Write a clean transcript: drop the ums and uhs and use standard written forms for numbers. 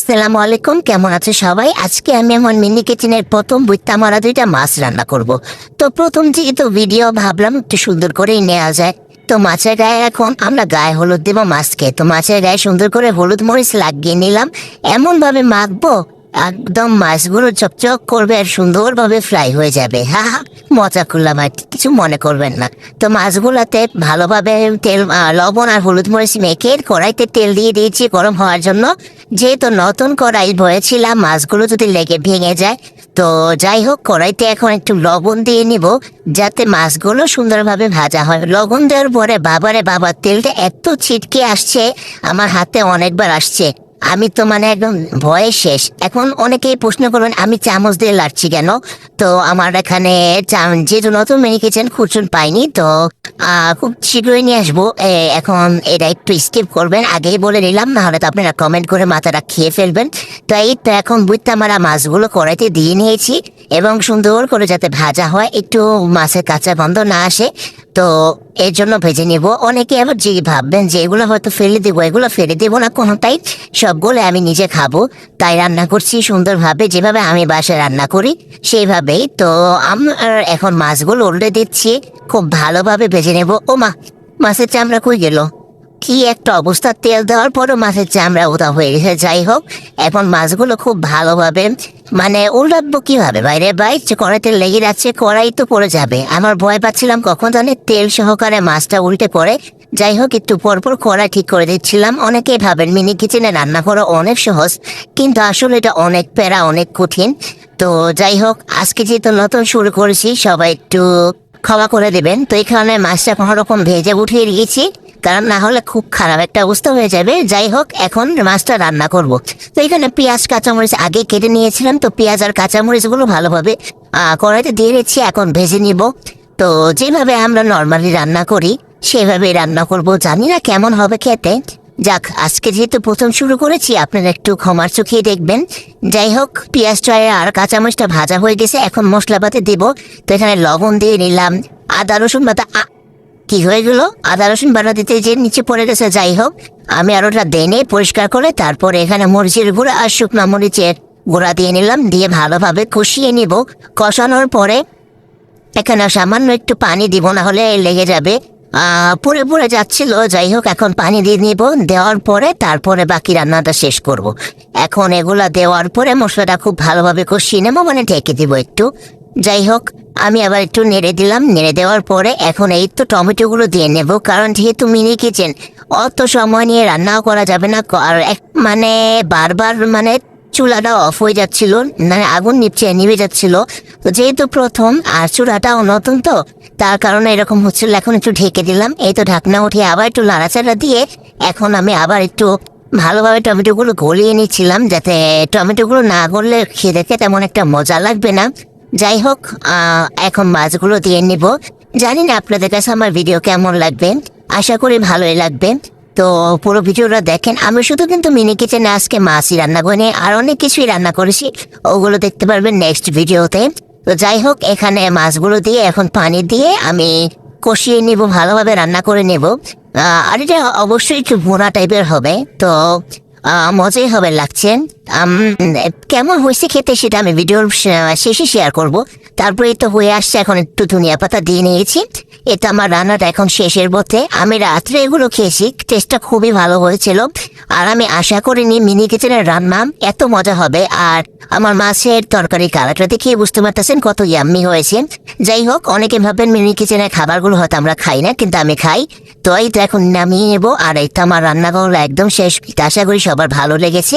আসসালামু আলাইকুম, কেমন আছে সবাই? আজকে আমি আমার মিনি কিচেনের প্রথম বুইত্তা মারা 2টা মাছ রান্না করব। তো প্রথম যেহেতু ভিডিও ভাবলাম একটু সুন্দর করেই নেওয়া যায়। তো মাছের গায়ে এখন আমরা গায়ে হলুদ দেবো মাছকে। তো মাছের গায়ে সুন্দর করে হলুদ মরিচ লাগিয়ে নিলাম, এমনভাবে মাখবো একদম মাছগুলো চকচক করবে আর সুন্দরভাবে ফ্রাই হয়ে যাবে। হা হা, মজা করলাম আর কি, কিছু মনে করবেন না। তো মাছগুলাতে ভালোভাবে তেল লবণ আর হলুদ মরিচ মেখে কড়াইতে তেল দিয়ে দিয়েছি গরম হওয়ার জন্য। যেহেতু নতুন কড়াই ভরেছিলাম, মাছগুলো যদি লেগে ভেঙে যায়, তো যাই হোক কড়াইতে এখন একটু লবণ দিয়ে নিব যাতে মাছগুলো সুন্দরভাবে ভাজা হয়। লবণ দেওয়ার পরে বাবারে বাবা, তেলটা এত ছিটকে আসছে, আমার হাতে অনেকবার আসছে। আমি তো মানে একদম ভয়ে শেষ। এখন অনেকেই প্রশ্ন করবেন আমি চামচ দিয়ে লাড়ছি কেন। তো আমার এখানে যেহেতু নতুন মিনি কিচেন খুচুন পাইনি, তো খুব শীঘ্রই নিয়ে আসবো। এখন এটা একটু স্কিপ করবেন, আগেই বলে নিলাম, না হলে তো আপনারা কমেন্ট করে মাথাটা খেয়ে ফেলবেন। তো এই তো এখন বুঝতে আমরা মাছগুলো কড়াইতে দিয়ে নিয়েছি এবং সুন্দর করে যাতে ভাজা হয়, একটু মাছের কাঁচা গন্ধ না আসে, তো এর জন্য ভেজে নিব। অনেকে আবার যে ভাববেন যে এগুলো হয়তো ফেলে দেবো, এগুলো ফেলে দেবো না কোনোটাই, সবগুলো আমি নিজে খাবো, তাই রান্না করছি সুন্দরভাবে, যেভাবে আমি বাসায় রান্না করি সেইভাবেই। তো আমার এখন মাছগুলো উল্টে দিচ্ছি, খুব ভালোভাবে ভেজে নেব। ও মা, মাছের চামড়া কই গেল? কি একটা অবস্থা, তেল দেওয়ার পরও মাছের চামড়া উদা হয়ে গেছে। যাই হোক, এখন মাছগুলো খুব ভালোভাবে মানে উল্টাবো কিভাবে বাইরে বাই, কড়াইতে লেগে যাচ্ছে, কড়াই তো পড়ে যাবে। আমার ভয় পাচ্ছিলাম কখন জানে তেল সহকারে মাছটা উল্টে পড়ে। যাই হোক, একটু পরপর কড়াই ঠিক করে দিচ্ছিলাম। অনেকেই ভাবেন মিনি কিচেনে রান্না করা অনেক সহজ, কিন্তু আসলে এটা অনেক প্যারা, অনেক কঠিন। তো যাই হোক, আজকে যেহেতু নতুন শুরু করেছি, সবাই একটু ক্ষমা করে দেবেন। তো এখানে মাছটা কোনো রকম ভেজে উঠিয়ে দিয়েছি, কারণ না হলে খুব খারাপ একটা অবস্থা হয়ে যাবে। যাই হোক, এখন মাছটা রান্না করব। তো এখানে পেঁয়াজ কাঁচামরিচ আগে কেটে নিয়েছিলাম, তো পেঁয়াজ আর কাঁচামরিচগুলো ভালোভাবে কড়াইতে দিয়ে দিচ্ছি, এখন ভেজে নিব। তো যেভাবে আমরা নর্মালি রান্না করি সেভাবেই রান্না করব। জানি না কেমন হবে খেতে, যাক আজকে যেহেতু প্রথম শুরু করেছি, আপনারা একটু ক্ষমার চোখেই দেখবেন। যাই হোক, পেঁয়াজটা আর কাঁচামরিচটা ভাজা হয়ে গেছে, এখন মশলাপাতি দিব। তো এখানে লবণ দিয়ে নিলাম, আদা রসুন বাটা কি হয়ে গেল, আদা রসুন বাটা দিতে যে নিচে পড়ে গেছে। যাই হোক, আমি আর ওটা দেনে পরিষ্কার করে তারপরে এখানে মরিচের গুঁড়া আর শুকনো মরিচের গুঁড়া দিয়ে নিলাম, দিয়ে ভালোভাবে কষিয়ে নিব। কষানোর পরে এখানে সামান্য একটু পানি দিব, না হলে লেগে যাবে, পুড়ে পুড়ে যাচ্ছিল। যাই হোক, এখন পানি দিয়ে নিব, দেওয়ার পরে তারপরে বাকি রান্নাটা শেষ করব। এখন এগুলা দেওয়ার পরে মশলাটা খুব ভালোভাবে কষিয়ে নেবো, মানে ঢেকে দিব একটু। যাই হোক, আমি আবার একটু নেড়ে দিলাম, নেড়ে দেওয়ার পরে এখন এই তো টমেটোগুলো দিয়ে নেব, কারণ যেহেতু মিনি কিচেন অত সময় নিয়ে রান্নাও করা যাবে না। আর মানে বারবার মানে চুলাটা অফ হয়ে যাচ্ছিল, মানে আগুন নিভে যাচ্ছিল। তো যেহেতু প্রথম আর চুলাটাও নতুন, তো তার কারণে এরকম হচ্ছিল। এখন একটু ঢেকে দিলাম, এই তো ঢাকনা উঠিয়ে আবার একটু নাড়াচাড়া দিয়ে এখন আমি আবার একটু ভালোভাবে টমেটোগুলো গলিয়ে নিচ্ছিলাম, যাতে টমেটোগুলো না গললে খেতে তেমন একটা মজা লাগবে না। যাই হোক, এখন মাছগুলো দিয়ে নিব। জানি না আপনাদের কাছে আমার ভিডিও কেমন লাগবে, আশা করি ভালোই লাগবে। তো পুরো ভিডিওটা দেখেন। আমি শুধু কিন্তু মিনি কিচেনে আজকে মাছই রান্না করিনি, আর অনেক কিছুই রান্না করেছি, ওগুলো দেখতে পারবেন নেক্সট ভিডিওতে। তো যাই হোক, এখানে মাছগুলো দিয়ে এখন পানি দিয়ে আমি কষিয়ে নিব, ভালোভাবে রান্না করে নেব। আর এটা অবশ্যই একটু ভুনা টাইপের হবে, তো মজাই হবে লাগছে। কেমন হয়েছে খেতে সেটা আমি ভিডিওর শেষে শেয়ার করব। তারপরে তো হয়ে আসছে, এখন একটু ধনিয়া পাতা দিয়ে নিয়েছি। এটা আমার রান্নাটা এখন শেষের পথে। আমি রাত্রে এগুলো খেয়েছি, টেস্টটা খুবই ভালো হয়েছিল, আর আমি আশা করিনি মিনি কিচেনের রান্না এত মজা হবে। আর আমার মাছের তরকারি কালারটা দেখে বুঝতে পারতেছেন কত ইয়াম্মি হয়েছে। যাই হোক, অনেকে ভাবেন মিনি কিচেনের খাবারগুলো হয়তো আমরা খাই না, কিন্তু আমি খাই। তো এই তো এখন নামিয়ে নেবো, আর এই তো আমার রান্নাগুলো একদম শেষ। আশা করি সবার ভালো লেগেছে।